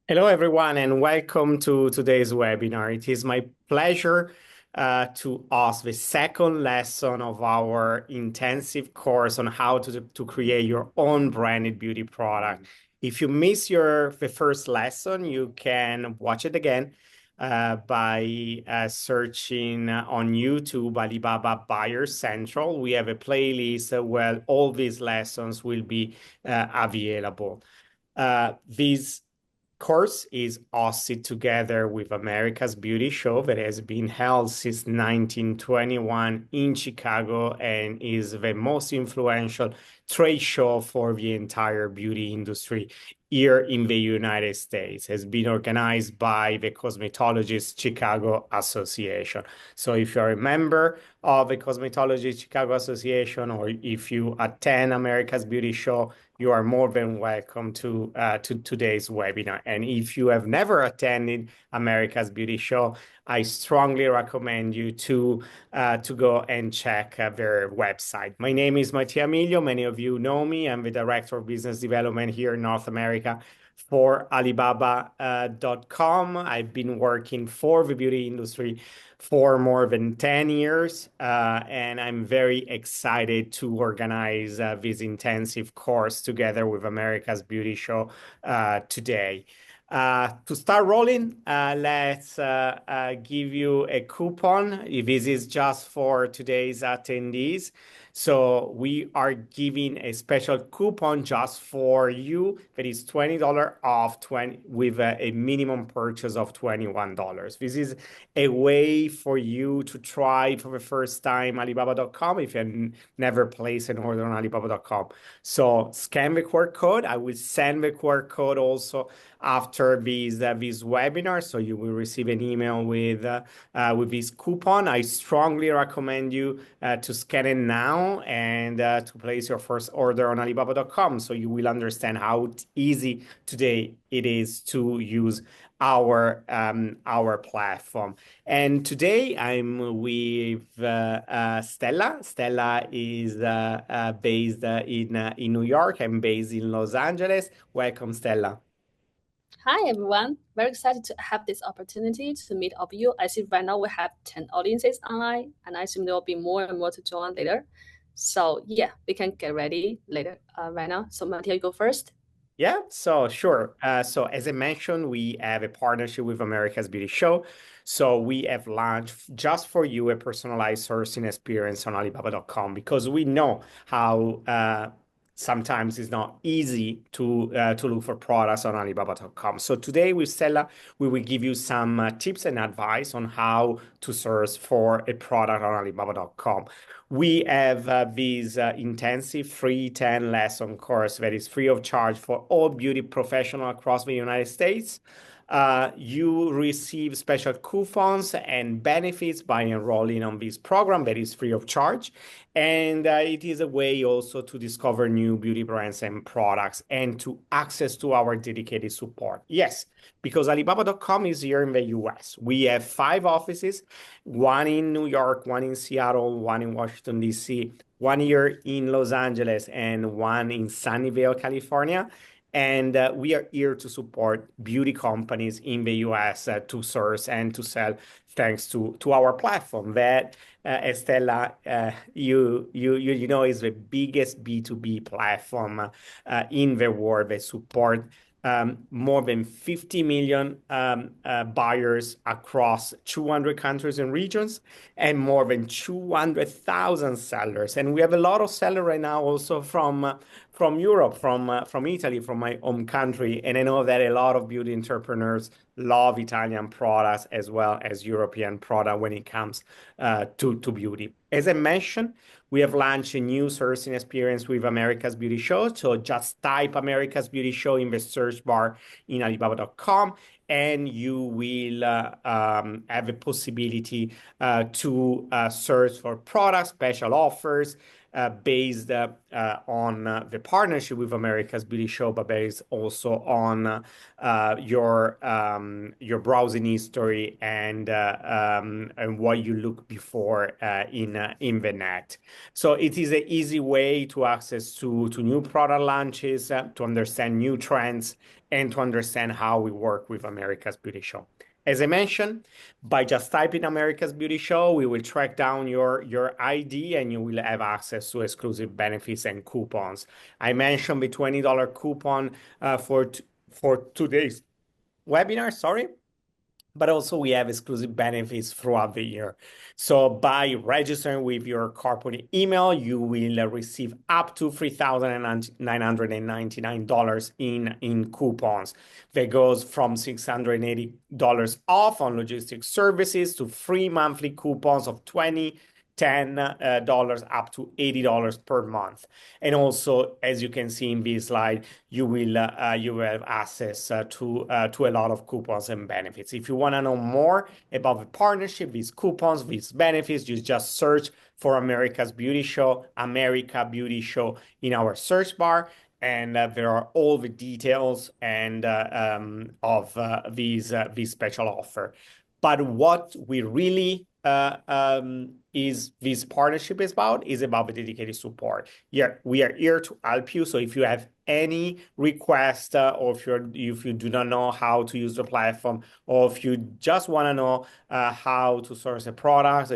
Hello, everyone, and welcome to today's webinar. It is my pleasure to host the second lesson of our intensive course on how to create your own branded beauty product. If you miss the first lesson, you can watch it again by searching on YouTube Alibaba Buyer Central. We have a playlist where all these lessons will be available. These course is hosted together with America's Beauty Show that has been held since 1921 in Chicago and is the most influential trade show for the entire beauty industry here in the United States. Has been organized by the Cosmetologist Chicago Association. So if you're a member of the Cosmetologist Chicago Association or if you attend America's Beauty Show, you are more than welcome to today's webinar. And if you have never attended America's Beauty Show, I strongly recommend you to go and check their website. My name is Mattia Emilio. Many of you know me. I'm the Director of Business Development here in North America for Alibaba.com. I've been working for the beauty industry for more than 10 years, and I'm very excited to organize this intensive course together with America's Beauty Show today. To start rolling, let's give you a coupon. This is just for today's attendees. So we are giving a special coupon just for you that is $20 off with a minimum purchase of $21. This is a way for you to try for the first time Alibaba.com if you never placed an order on Alibaba.com. So scan the QR code. I will send the QR code also after this webinar, so you will receive an email with this coupon. I strongly recommend you to scan it now and to place your first order on Alibaba.com, so you will understand how easy today it is to use our platform. And today I'm with Stella. Stella is based in New York. I'm based in Los Angeles. Welcome, Stella. Hi, everyone. Very excited to have this opportunity to meet all of you. I see right now we have 10 audiences online, and I assume there will be more and more to join later. So yeah, we can get ready later right now. So Mattia, you go first. Yeah, so sure. So as I mentioned, we have a partnership with America's Beauty Show. So we have launched just for you a personalized sourcing experience on Alibaba.com because we know how sometimes it's not easy to look for products on Alibaba.com. So today with Stella, we will give you some tips and advice on how to search for a product on Alibaba.com. We have this intensive free 10 lesson course that is free of charge for all beauty professionals across the United States. You receive special coupons and benefits by enrolling on this program that is free of charge. And it is a way also to discover new beauty brands and products and to access to our dedicated support. Yes, because Alibaba.com is here in the US. We have 5 offices, one in New York, one in Seattle, one in Washington, D.C., one here in Los Angeles, and one in Sunnyvale, California. And we are here to support beauty companies in the US to source and to sell thanks to our platform that Estella, you know, is the biggest B2B platform in the world that support more than 50 million buyers across 200 countries and regions and more than 200,000 sellers. And we have a lot of sellers right now also from Europe, from Italy, from my home country. And I know that a lot of beauty entrepreneurs love Italian products as well as European product when it comes to beauty. As I mentioned, we have launched a new sourcing experience with America's Beauty Show. So just type America's Beauty Show in the search bar in Alibaba.com and you will have a possibility to search for products, special offers, based on the partnership with America's Beauty Show, but based also on your browsing history and what you look before in the net. So it is an easy way to access to new product launches, to understand new trends, and to understand how we work with America's Beauty Show. As I mentioned, by just typing America's Beauty Show, we will track down your ID and you will have access to exclusive benefits and coupons. I mentioned the $20 coupon for today's webinar, sorry, but also we have exclusive benefits throughout the year. So by registering with your corporate email, you will receive up to $3,999 in coupons. That goes from $680 off on logistics services to free monthly coupons of 20, $10 up to $80 per month. And also, as you can see in this slide, you will have access to a lot of coupons and benefits. If you want to know more about the partnership, these coupons, these benefits, you just search for America's Beauty Show, America Beauty Show in our search bar. And there are all the details and of these special offer. But what we really is this partnership is about the dedicated support. Yeah, we are here to help you. So if you have any request or if you do not know how to use the platform, or if you just want to know how to source a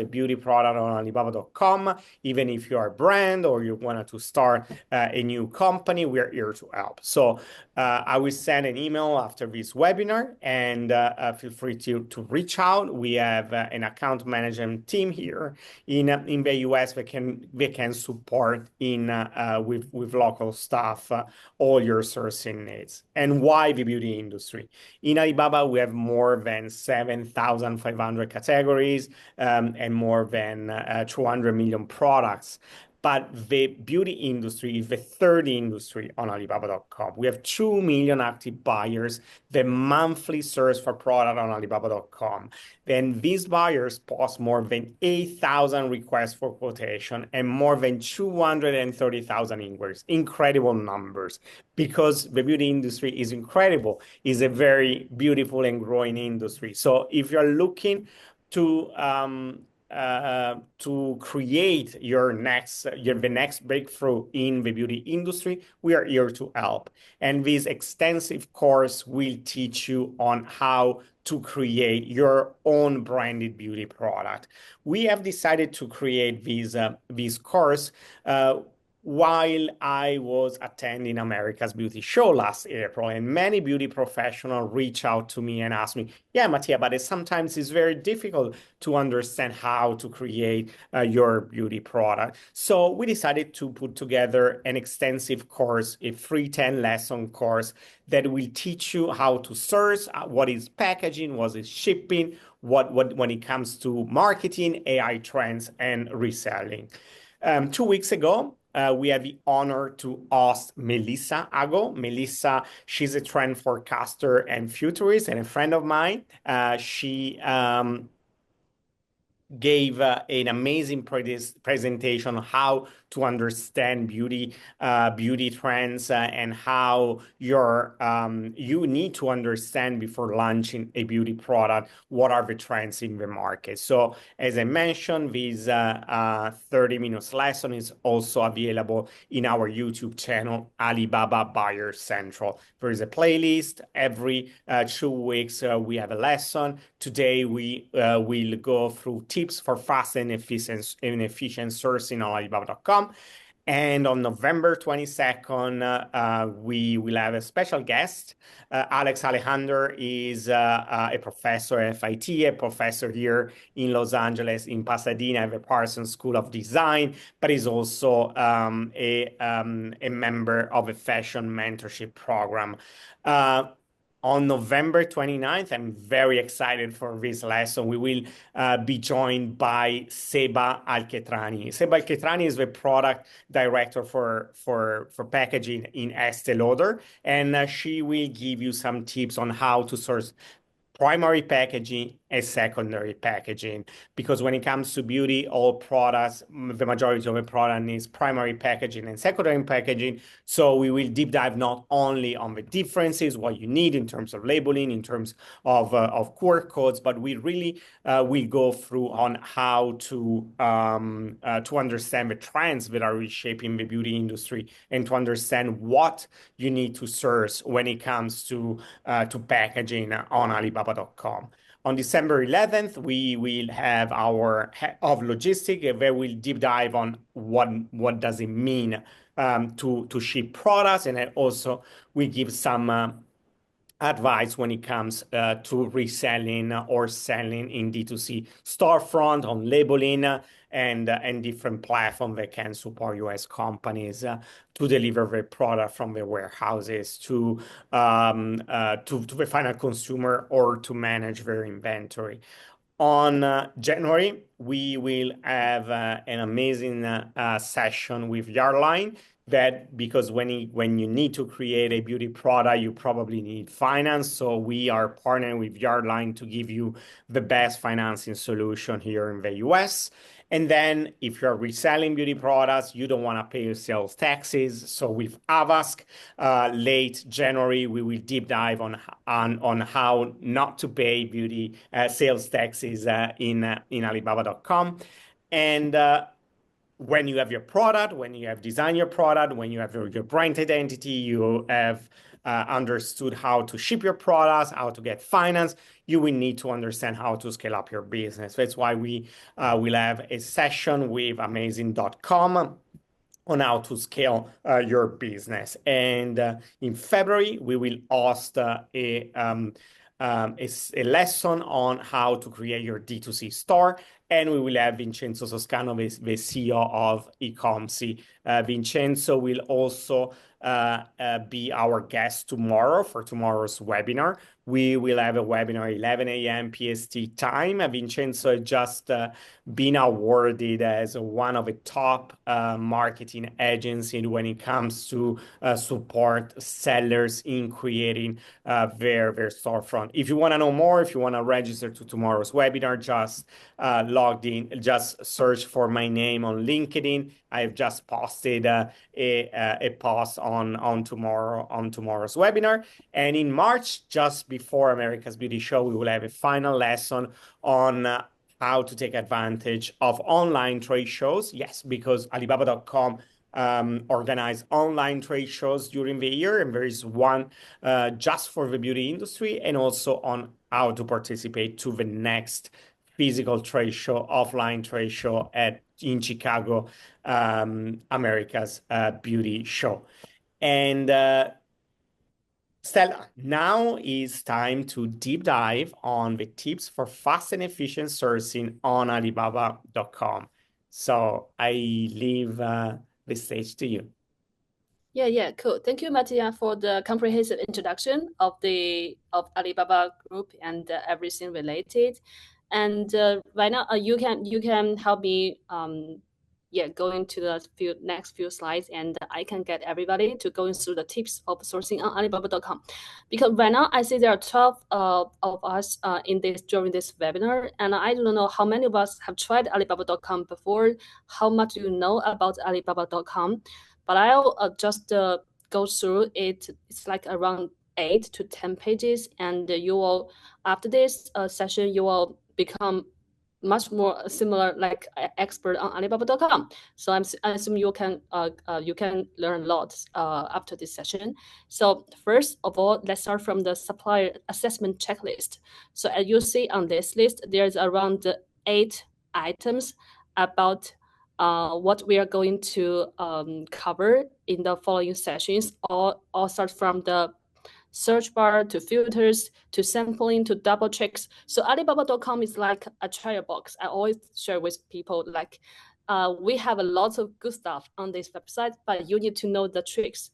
beauty product on Alibaba.com, even if you are a brand or you wanted to start a new company, we are here to help. So I will send an email after this webinar, and feel free to reach out. We have an account management team here in the US that can support with local staff all your sourcing needs. And why the beauty industry? In Alibaba, we have more than 7,500 categories and more than 200 million products. But the beauty industry is the third industry on Alibaba.com. We have 2 million active buyers that monthly search for product on Alibaba.com. Then these buyers post more than 8,000 requests for quotation and more than 230,000 inquiries. Incredible numbers, because the beauty industry is incredible. It's a very beautiful and growing industry. So if you're looking to create the next breakthrough in the beauty industry, we are here to help. And this extensive course will teach you on how to create your own branded beauty product. We have decided to create this course while I was attending America's Beauty Show last April, and many beauty professionals reach out to me and ask me, yeah, Mattia, but sometimes it's very difficult to understand how to create your beauty product. So we decided to put together an extensive course, a free 10-lesson course that will teach you how to source, what is packaging, what is shipping, what when it comes to marketing, AI trends, and reselling. 2 weeks ago, we had the honor to host Melissa Ago. Melissa, she's a trend forecaster and futurist and a friend of mine. She gave an amazing presentation on how to understand beauty trends and how you need to understand before launching a beauty product what are the trends in the market. So as I mentioned, this 30 minutes lesson is also available in our YouTube channel, Alibaba Buyer Central. There is a playlist. Every 2 weeks we have a lesson. Today we will go through tips for fast and efficient sourcing on Alibaba.com. And on November 22nd, we will have a special guest. Alex Alejandro is a professor at FIT, a professor here in Los Angeles, in Pasadena, at the Parsons School of Design, but is also a member of a fashion mentorship program. On November 29th, I'm very excited for this lesson. We will be joined by Seba Alketrani. Seba Alketrani is the product director for packaging in Estée Lauder, and she will give you some tips on how to source primary packaging and secondary packaging. Because when it comes to beauty, all products, the majority of the product needs primary packaging and secondary packaging. So we will deep dive not only on the differences, what you need in terms of labeling, in terms of QR codes, but we really will go through on how to understand the trends that are reshaping the beauty industry and to understand what you need to search when it comes to packaging on Alibaba.com. On December 11th, we will have our head of logistics where we'll deep dive on what does it mean to ship products, and then also we give some advice when it comes to reselling or selling in D2C storefront on labeling and different platforms that can support US companies to deliver their product from their warehouses to the final consumer or to manage their inventory. On January, we will have an amazing session with Yardline that because when you need to create a beauty product, you probably need finance. So we are partnering with Yardline to give you the best financing solution here in the US. And then if you're reselling beauty products, you don't want to pay your sales taxes. So with Avask, late January, we will deep dive on how not to pay beauty sales taxes in Alibaba.com. And when you have your product, when you have designed your product, when you have your brand identity, you have understood how to ship your products, how to get finance, you will need to understand how to scale up your business. That's why we will have a session with Amazing.com on how to scale your business. And in February, we will host a lesson on how to create your D2C store. And we will have Vincenzo Toscano, the CEO of eComcy. Vincenzo will also be our guest tomorrow for tomorrow's webinar. We will have a webinar 11 a.m. PST time. Vincenzo has just been awarded as one of the top marketing agencies when it comes to support sellers in creating their storefront. If you want to know more, if you want to register to tomorrow's webinar, just logged in, just search for my name on LinkedIn. I've just posted a post on tomorrow's webinar. And in March, just before America's Beauty Show, we will have a final lesson on how to take advantage of online trade shows. Yes, because Alibaba.com organize online trade shows during the year, and there is one just for the beauty industry, and also on how to participate to the next physical trade show, offline trade show in Chicago, America's Beauty Show. And Stella, now is time to deep dive on the tips for fast and efficient sourcing on Alibaba.com. So I leave the stage to you. Yeah, cool. Thank you, Mattia, for the comprehensive introduction of Alibaba Group and everything related. And right now, you can help me going to the next few slides, and I can get everybody to going through the tips of sourcing on Alibaba.com. Because right now I see there are 12 of us during this webinar, and I don't know how many of us have tried Alibaba.com before. How much do you know about Alibaba.com? But I'll just go through it. It's like around 8 to 10 pages, and you will, after this session, you will become much more similar, like expert on Alibaba.com. So I assume you can learn a lot after this session. So first of all, let's start from the supplier assessment checklist. So as you see on this list, there's around 8 items about what we are going to cover in the following sessions. All start from the search bar to filters to sampling to double checks. So Alibaba.com is like a treasure box. I always share with people, like we have a lot of good stuff on this website, but you need to know the tricks.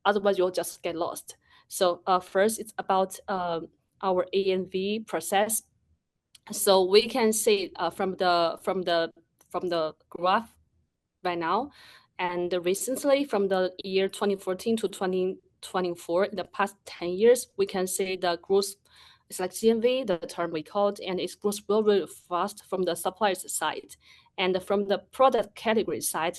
Otherwise, you'll just get lost. So first, it's about our A&V process. So we can see from the graph right now, and recently from the year 2014 to 2024, in the past 10 years, we can see the growth it's like GMV, the term we called, and it grows very, very fast from the supplier's side. And from the product category side,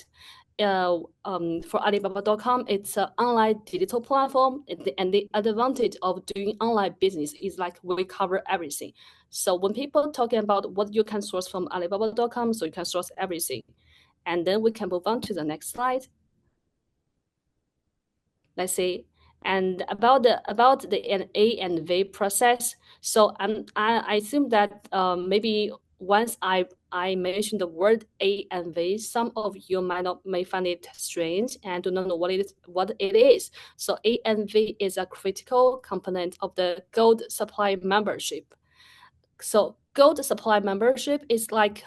for Alibaba.com, it's an online digital platform, and the advantage of doing online business is like we cover everything. So when people talking about what you can source from Alibaba.com, so you can source everything. And then we can move on to the next slide. Let's see. And about the A and V process. So I assume that maybe once I mention the word A and V, some of you may find it strange and do not know what it is. So A and V is a critical component of the gold supply membership. So gold supply membership is like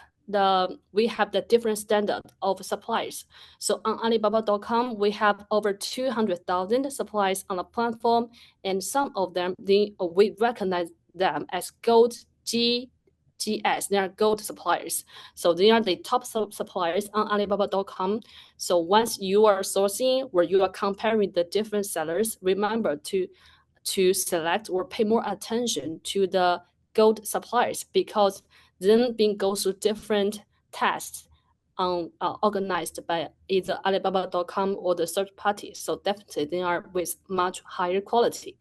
we have the different standard of suppliers. So on Alibaba.com, we have over 200,000 suppliers on the platform, and some of them we recognize them as gold GS. They are gold suppliers. So they are the top suppliers on Alibaba.com. So once you are sourcing or you are comparing the different sellers, remember to select or pay more attention to the gold suppliers, because then being go through different tests organized by either Alibaba.com or the third party. So definitely they are with much higher quality.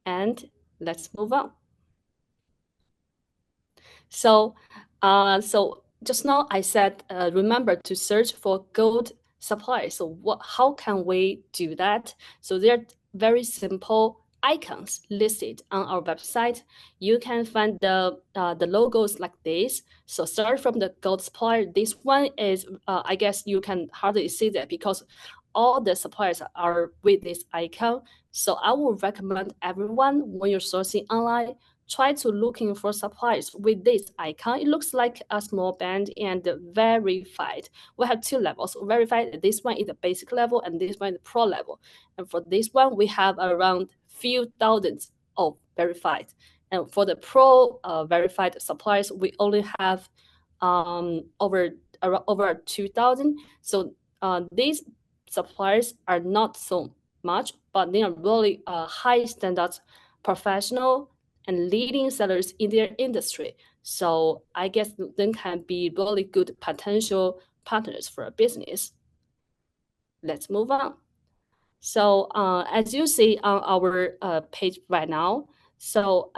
And let's move on. So just now I said, remember to search for gold suppliers. So how can we do that? So there are very simple icons listed on our website. You can find the logos like this. So start from the gold supplier. This one is, I guess you can hardly see that because all the suppliers are with this icon. So I would recommend everyone, when you're sourcing online, try to looking for suppliers with this icon. It looks like a small band and verified. We have two levels. Verified, this one is the basic level and this one is the pro level. And for this one, we have around few thousands of verified. And for the pro verified suppliers, we only have over 2,000. So these suppliers are not so much, but they are really high standards, professional, and leading sellers in their industry. So I guess then can be really good potential partners for a business. Let's move on. So as you see on our page right now, so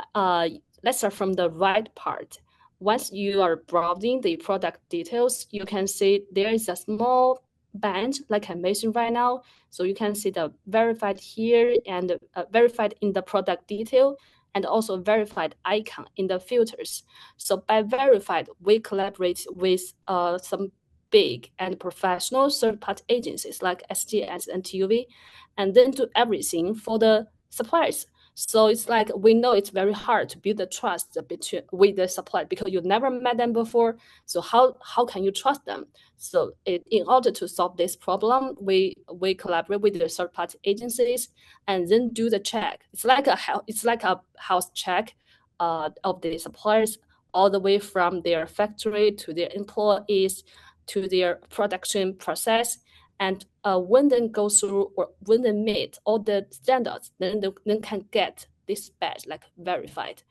let's start from the right part. Once you are browsing the product details, you can see there is a small band like I mentioned right now. So you can see the verified here and verified in the product detail, and also verified icon in the filters. So by verified, we collaborate with some big and professional third-party agencies like SGS and TUV, and then do everything for the suppliers. So it's like we know it's very hard to build the trust with the supplier because you never met them before. So how can you trust them? So in order to solve this problem, we collaborate with the third party agencies and then do the check. It's like a house check of the suppliers, all the way from their factory to their employees to their production process. And when they go through or when they meet all the standards, then they can get this badge like verified.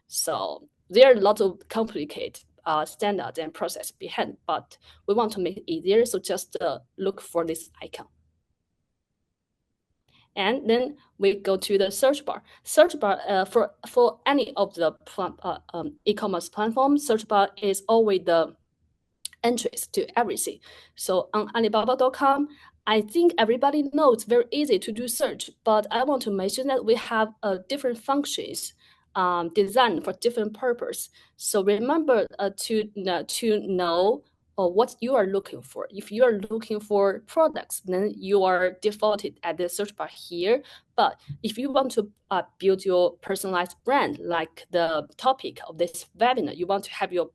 So there are a lot of complicated standards and process behind, but we want to make it easier. So just look for this icon. And then we go to the search bar. Search bar for any of the e-commerce platform, search bar is always the entries to everything. So on Alibaba.com, I think everybody knows it's very easy to do search, but I want to mention that we have different functions designed for different purpose. So remember to know what you are looking for. If you are looking for products, then you are defaulted at the search bar here. But if you want to build your personalized brand, like the topic of this webinar, you want to have your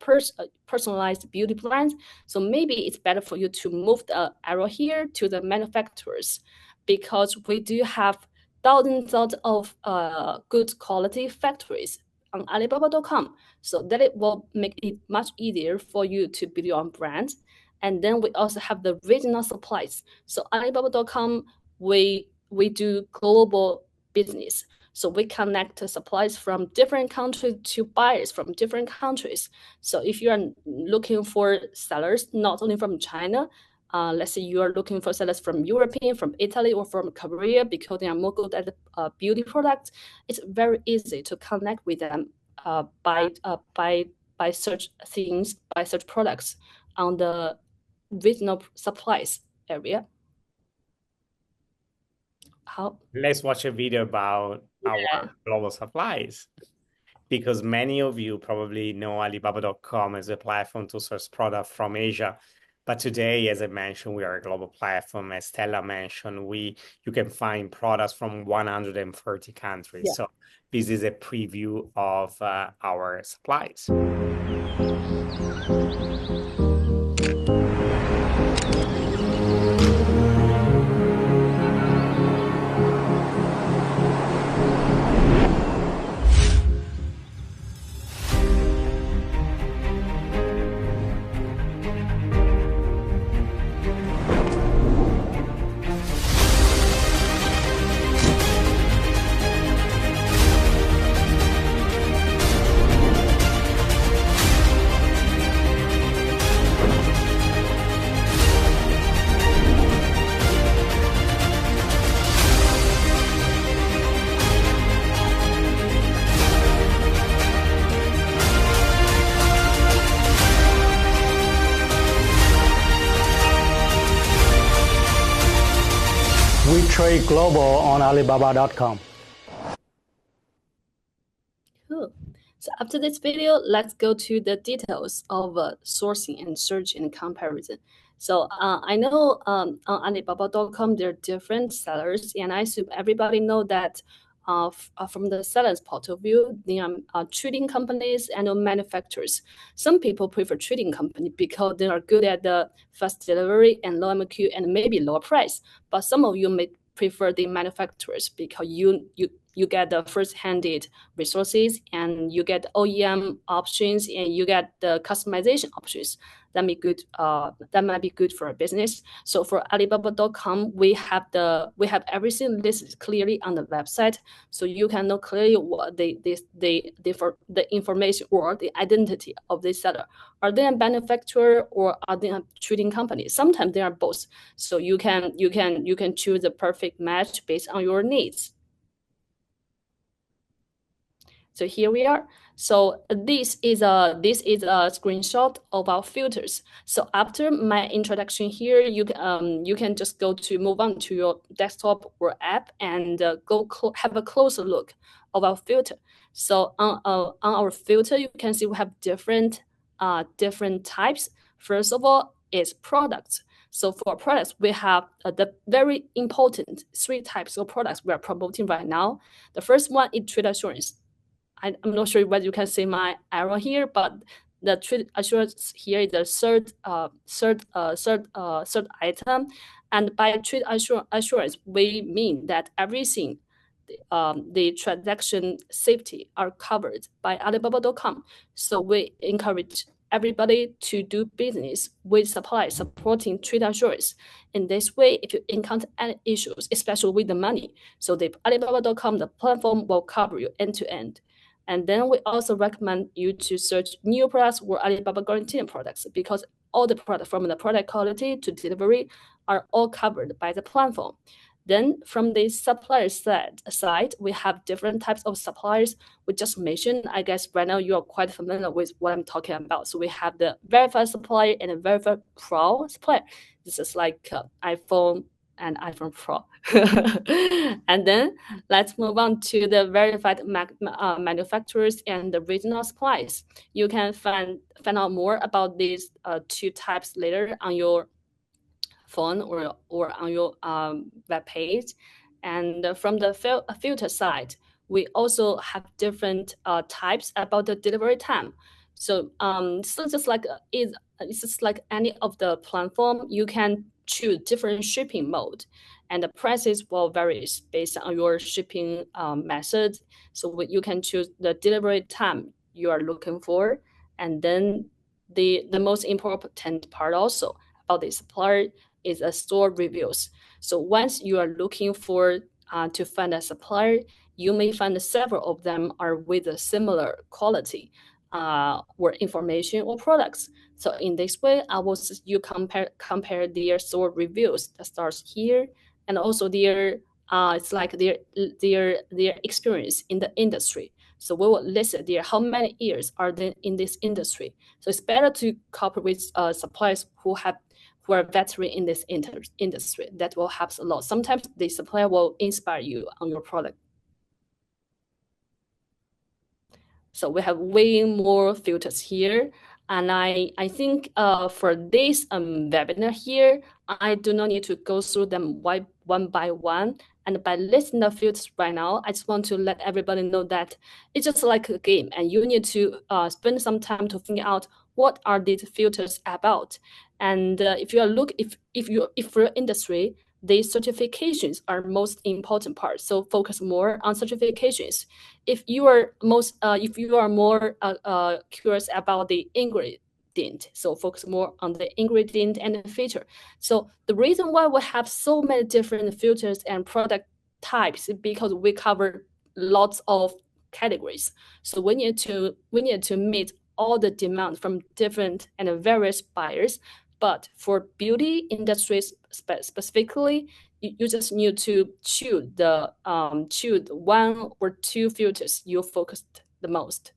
personalized beauty brand, so maybe it's better for you to move the arrow here to the manufacturers, because we do have thousands of good quality factories on Alibaba.com. So that it will make it much easier for you to build your own brand. And then we also have the regional supplies. So Alibaba.com, we do global business. So we connect suppliers from different countries to buyers from different countries. So if you are looking for sellers, not only from China, let's say you are looking for sellers from European, from Italy, or from Korea because they are more good at beauty products, it's very easy to connect with them by search things, by search products on the regional supplies area. How? Let's watch a video about our Yeah. global supplies. Because many of you probably know Alibaba.com as a platform to source product from Asia. But today, as I mentioned, we are a global platform. As Stella mentioned, you can find products from 130 countries. Yeah. So this is a preview of our supplies. We trade global on Alibaba.com. Cool. So after this video, let's go to the details of sourcing and search and comparison. So I know on Alibaba.com there are different sellers, and I assume everybody know that from the seller's point of view, they are trading companies and manufacturers. Some people prefer trading company because they are good at the fast delivery and low MQ and maybe lower price. But some of you may prefer the manufacturers because you get the first-handed resources and you get OEM options and you get the customization options. That might be good for a business. So for Alibaba.com, we have everything listed clearly on the website, so you can know clearly what for the information or the identity of the seller. Are they a manufacturer or are they a trading company? Sometimes they are both. So you can choose the perfect match based on your needs. So here we are. So this is a screenshot of our filters. So after my introduction here, you can just move on to your desktop or app and have a closer look of our filter. So on our filter, you can see we have different types. First of all, is products. So for products, we have the very important 3 types of products we are promoting right now. The first one is trade assurance. I'm not sure whether you can see my arrow here, but the trade assurance here is the third item. And by trade assurance, we mean that everything, the transaction safety are covered by Alibaba.com. So we encourage everybody to do business with suppliers supporting trade assurance. In this way, if you encounter any issues, especially with the money, so the Alibaba.com, the platform will cover you end to end. And then we also recommend you to search new products or Alibaba guaranteed products because all the products from the product quality to delivery are all covered by the platform. Then from the supplier side, we have different types of suppliers. We just mentioned, I guess right now you are quite familiar with what I'm talking about. So we have the verified supplier and a verified pro supplier. This is like iPhone and iPhone Pro. And then let's move on to the verified manufacturers and the regional suppliers. You can find out more about these 2 types later on your phone or on your web page. And from the filter side, we also have different types about the delivery time. So so it's just like any of the platform, you can choose different shipping mode, and the prices will vary based on your shipping method. So you can choose the delivery time you are looking for, and then the most important part also about the supplier is a store reviews. So once you are looking for to find a supplier, you may find several of them are with a similar quality or information or products. So in this way, I will you compare their store reviews that starts here, and also their it's like their experience in the industry. So we will list there how many years are they in this industry. So it's better to cooperate with suppliers who are veteran in this industry. That will help a lot. Sometimes the supplier will inspire you on your product. So we have way more filters here. And I think for this webinar here, I do not need to go through them one by one. And by listing the filters right now, I just want to let everybody know that it's just like a game, and you need to spend some time to figure out what are these filters about. And if for your industry, the certifications are most important part. So focus more on certifications. If you are more curious about the ingredient, so focus more on the ingredient and the feature. So the reason why we have so many different filters and product types is because we cover lots of categories. So we need to meet all the demand from different and various buyers. But for beauty industries specifically, you just need to choose one or two filters you focused the most.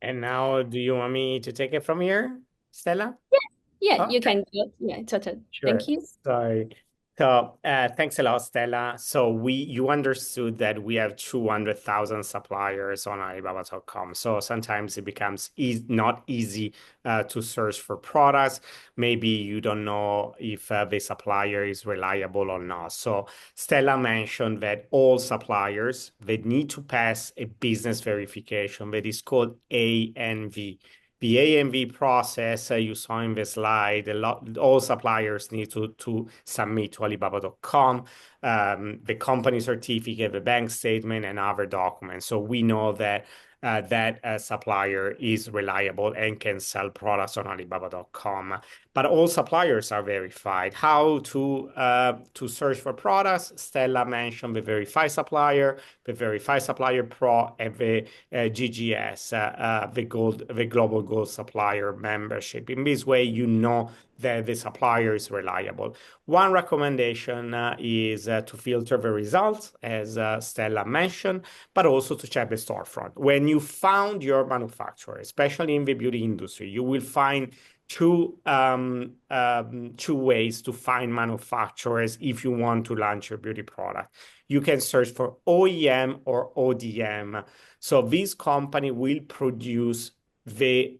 And now, do you want me to take it from here, Stella? Yeah, Okay. you can go. Yeah, totally. Sure. Thank you. Sorry. So thanks a lot, Stella. So you understood that we have 200,000 suppliers on Alibaba.com. So sometimes it becomes not easy to search for products. Maybe you don't know if the supplier is reliable or not. So Stella mentioned that all suppliers, they need to pass a business verification that is called ANV. The AMV process you saw in the slide, all suppliers need to submit to Alibaba.com the company certificate, the bank statement, and other documents. So we know that that supplier is reliable and can sell products on Alibaba.com. But all suppliers are verified. How to search for products? Stella mentioned the Verify Supplier, the Verify Supplier Pro, and the GGS, the Global Gold Supplier membership. In this way, you know that the supplier is reliable. One recommendation is to filter the results, as Stella mentioned, but also to check the storefront. When you found your manufacturer, especially in the beauty industry, you will find two ways to find manufacturers if you want to launch your beauty product. You can search for OEM or ODM. So this company will produce the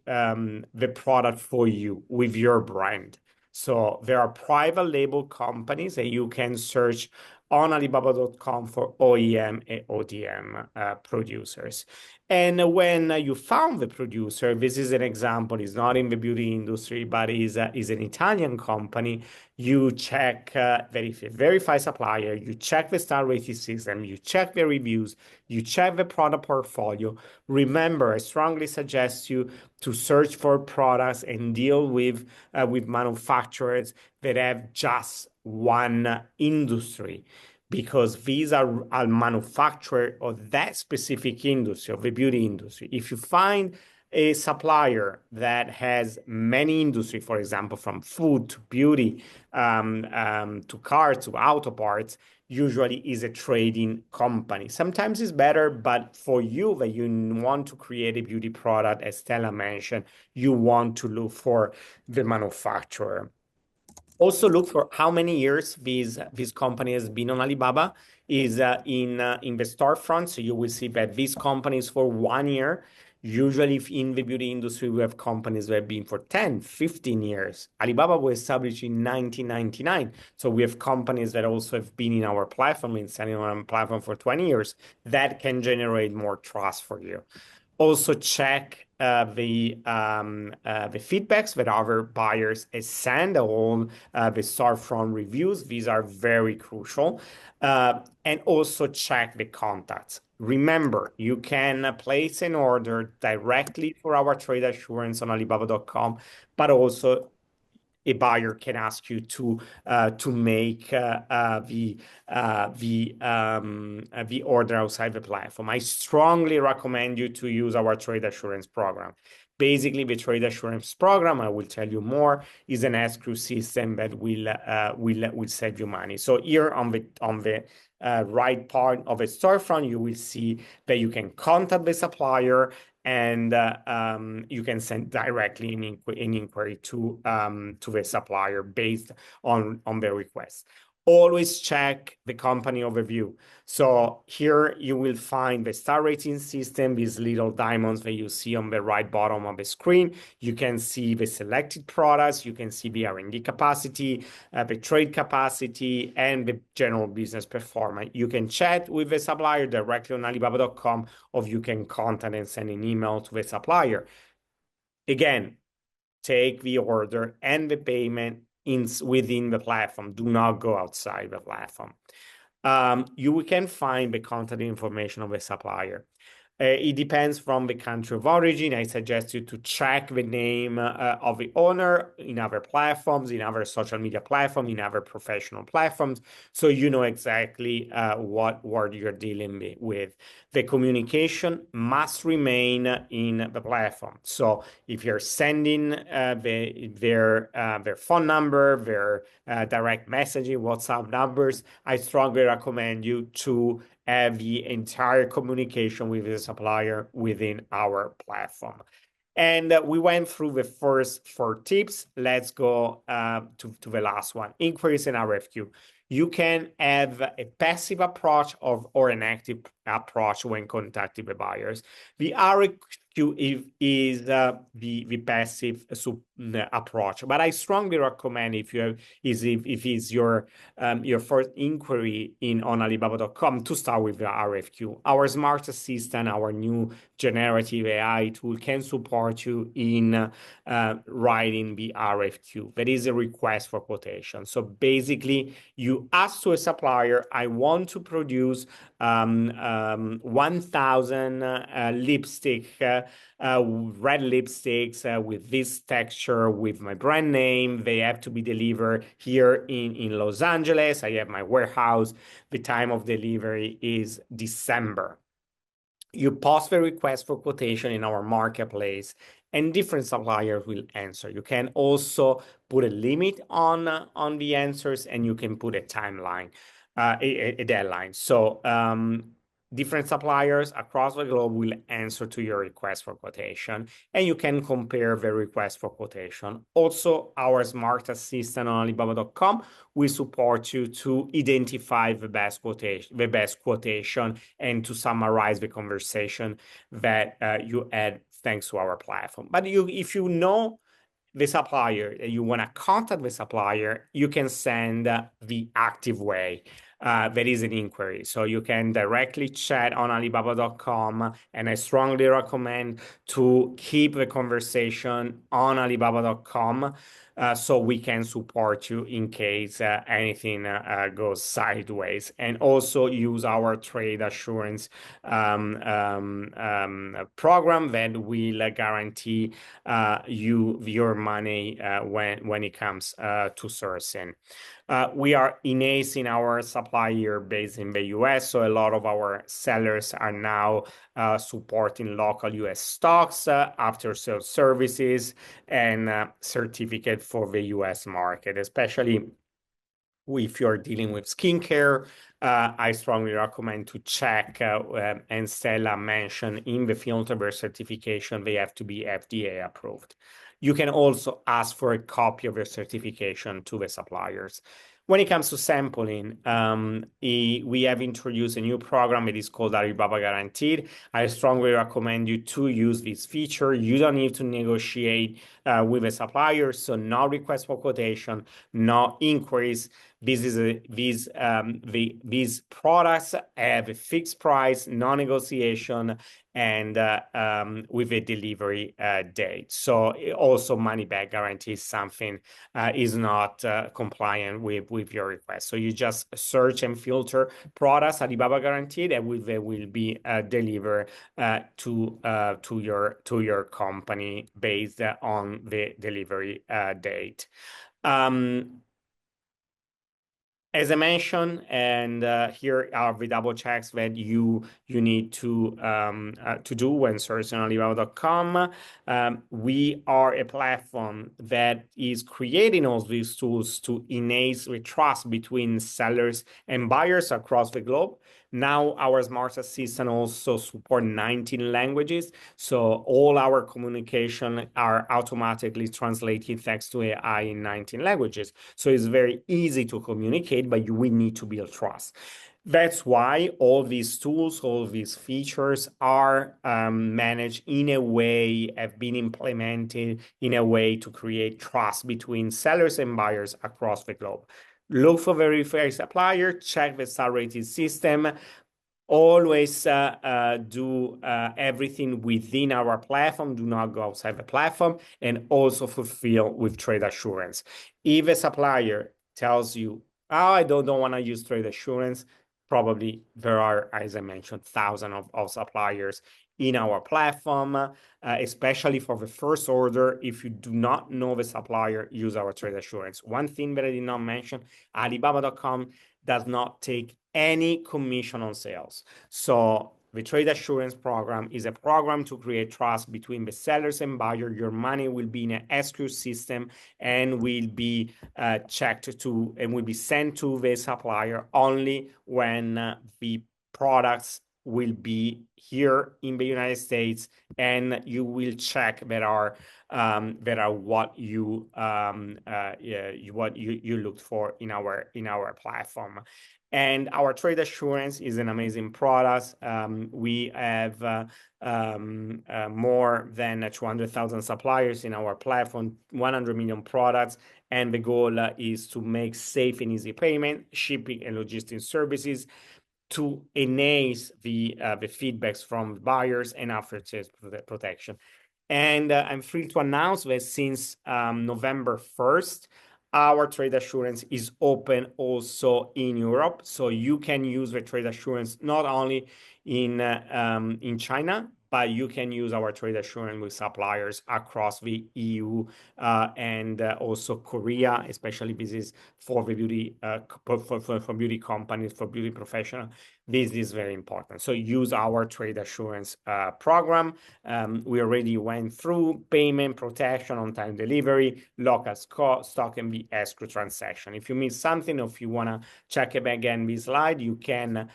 product for you with your brand. So there are private label companies that you can search on Alibaba.com for OEM and ODM producers. And when you found the producer, this is an example, it's not in the beauty industry, but is an Italian company. You check that if you verify supplier, you check the star rating system, you check the reviews, you check the product portfolio. Remember, I strongly suggest you to search for products and deal with manufacturers that have just one industry, because these are manufacturer of that specific industry, of the beauty industry. If you find a supplier that has many industry, for example, from food to beauty, to cars, to auto parts, usually is a trading company. Sometimes it's better, but for you that you want to create a beauty product, as Stella mentioned, you want to look for the manufacturer. Also look for how many years this company has been on Alibaba is in the storefront. So you will see that this company is for 1 year. Usually in the beauty industry, we have companies that have been for 10, 15 years. Alibaba was established in 1999. So we have companies that also have been in our platform, and selling on our platform for 20 years. That can generate more trust for you. Also check the feedbacks that other buyers send on the storefront reviews. These are very crucial. And also check the contacts. Remember, you can place an order directly for our trade assurance on Alibaba.com, but also a buyer can ask you to make the order outside the platform. I strongly recommend you to use our trade assurance program. Basically, the trade assurance program, I will tell you more, is an escrow system that will save you money. So here on the right part of a storefront, you will see that you can contact the supplier and you can send directly an inquiry to the supplier based on the request. Always check the company overview. So here you will find the star rating system, these little diamonds that you see on the right bottom of the screen. You can see the selected products, you can see the R&D capacity, the trade capacity, and the general business performance. You can chat with the supplier directly on Alibaba.com, or you can contact and send an email to the supplier. Again, take the order and the payment within the platform. Do not go outside the platform. You can find the contact information of the supplier. It depends from the country of origin. I suggest you to check the name of the owner in other platforms, in other social media platforms, in other professional platforms, so you know exactly what you're dealing with. The communication must remain in the platform. So if you're sending their phone number, their direct messaging, WhatsApp numbers, I strongly recommend you to have the entire communication with the supplier within our platform. And we went through the first 4 tips. Let's go to the last one, inquiries and RFQ. You can have a passive approach or an active approach when contacting the buyers. The RFQ is the passive approach, but I strongly recommend if it's your first inquiry on Alibaba.com to start with the RFQ. Our smart assistant, our new generative AI tool, can support you in writing the RFQ. That is a request for quotation. So basically, you ask to a supplier, I want to produce 1,000 lipstick, red lipsticks with this texture, with my brand name. They have to be delivered here in Los Angeles. I have my warehouse. The time of delivery is December. You post the request for quotation in our marketplace, and different suppliers will answer. You can also put a limit on the answers, and you can put a timeline, a deadline. So different suppliers across the globe will answer to your request for quotation, and you can compare the request for quotation. Also, our smart assistant on Alibaba.com will support you to identify the best quotation, and to summarize the conversation that you had thanks to our platform. But if you know the supplier, you want to contact the supplier, you can send the active way. That is an inquiry. So you can directly chat on Alibaba.com, and I strongly recommend to keep the conversation on Alibaba.com so we can support you in case anything goes sideways, and also use our trade assurance program that will guarantee your money when it comes to sourcing. We are enhancing our supplier base in the US, so a lot of our sellers are now supporting local US stocks, after-sales services, and certificate for the US market, especially if you're dealing with skincare. I strongly recommend to check, and Stella mentioned in the filter certification, they have to be FDA approved. You can also ask for a copy of your certification to the suppliers. When it comes to sampling, we have introduced a new program. It is called Alibaba Guaranteed. I strongly recommend you to use this feature. You don't need to negotiate with a supplier, so no request for quotation, no inquiries. These products have a fixed price, no negotiation, and with a delivery date. So also money back guarantee is something is not compliant with your request. So you just search and filter products Alibaba Guaranteed, and they will be delivered to your company based on the delivery date. As I mentioned, and here are the double checks that you need to do when searching on Alibaba.com. We are a platform that is creating all these tools to enhance the trust between sellers and buyers across the globe. Now our smart assistant also support 19 languages, so all our communication are automatically translated text to AI in 19 languages. So it's very easy to communicate, but we need to build trust. That's why all these tools, all these features are managed in a way, have been implemented in a way to create trust between sellers and buyers across the globe. Look for verified supplier, check the star rating system, always do everything within our platform, do not go outside the platform, and also fulfill with trade assurance. If a supplier tells you, oh, I don't want to use trade assurance, probably there are, as I mentioned, thousands of suppliers in our platform, especially for the first order. If you do not know the supplier, use our trade assurance. One thing that I did not mention, Alibaba.com does not take any commission on sales. So the trade assurance program is a program to create trust between the sellers and buyer. Your money will be in an escrow system and will be checked to and will be sent to the supplier only when the products will be here in the United States, and you will check that are what you looked for in our platform. And our trade assurance is an amazing product. We have more than 200,000 suppliers in our platform, 100 million products, and the goal is to make safe and easy payment, shipping, and logistics services, to enhance the feedbacks from buyers and after-sales protection. And I'm thrilled to announce that since November 1st, our trade assurance is open also in Europe. So you can use the trade assurance not only in China, but you can use our trade assurance with suppliers across the EU and also Korea, especially this is for the beauty for beauty companies, for beauty professionals. This is very important. So use our trade assurance program. We already went through payment, protection, on-time delivery, local stock, and the escrow transaction. If you missed something, or if you want to check again this slide, you can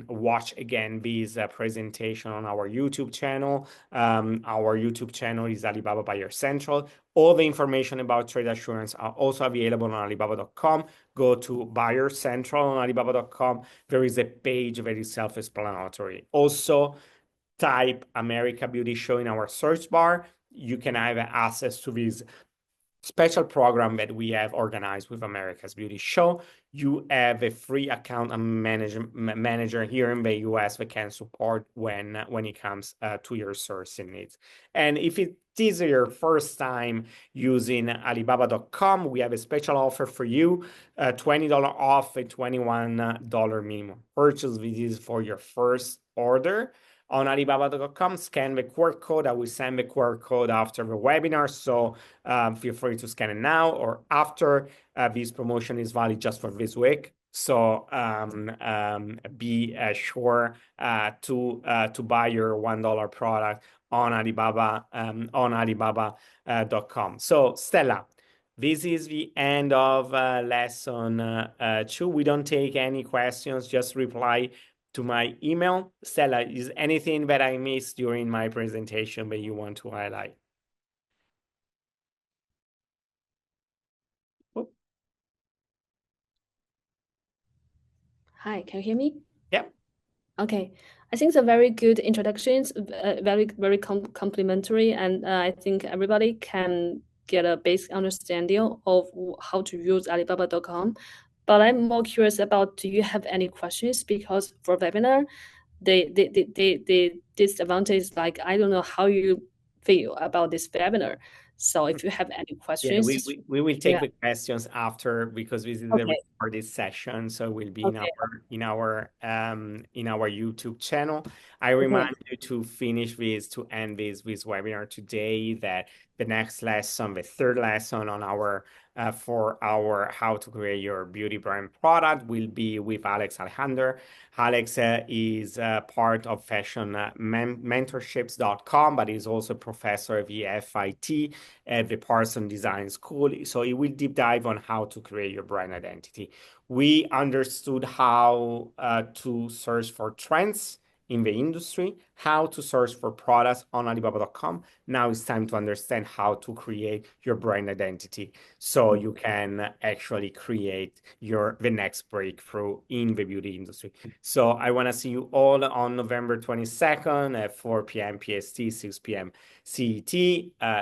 watch again this presentation on our YouTube channel. Our YouTube channel is Alibaba Buyer Central. All the information about trade assurance are also available on Alibaba.com. Go to Buyer Central on Alibaba.com. There is a page that is self-explanatory. Also, type America Beauty Show in our search bar. You can have access to this special program that we have organized with America's Beauty Show. You have a free account manager here in the US that can support when it comes to your sourcing needs. And if it is your first time using Alibaba.com, we have a special offer for you, $20 off a $21 minimum purchase. This is for your first order. On Alibaba.com, scan the QR code. I will send the QR code after the webinar, so feel free to scan it now or after. This promotion is valid just for this week, so be sure to buy your $1 product on Alibaba on Alibaba.com. So Stella, this is the end of lesson 2. We don't take any questions, just reply to my email. Stella, is anything that I missed during my presentation that you want to highlight? Oh. Hi, can you hear me? Yeah. Okay, I think it's a very good introductions, very complimentary, and I think everybody can get a basic understanding of how to use Alibaba.com. But I'm more curious about, do you have any questions? Because for webinar, the disadvantage is like, I don't know how you feel about this webinar. So if you have any questions, we will take the questions after, because this is the for this session, so it will be Okay. in our YouTube channel. I remind you to end this webinar today, that the next lesson, the third lesson on our for our how to create your beauty brand product, will be with Alex Alejandro. Alex is part of mentorships.com, but he's also a professor at the FIT at the Parson Design School. So he will deep dive on how to create your brand identity. We understood how to search for trends in the industry, how to search for products on Alibaba.com. Now it's time to understand how to create your brand identity so you can actually create the next breakthrough in the beauty industry. So I want to see you all on November 22nd at 4 p.m. PST, 6 p.m. CET,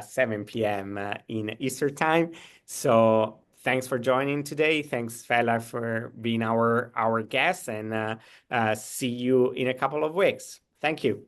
7 p.m. In Eastern time. So thanks for joining today. Thanks, Fela, for being our guest, and see you in a couple of weeks. Thank you.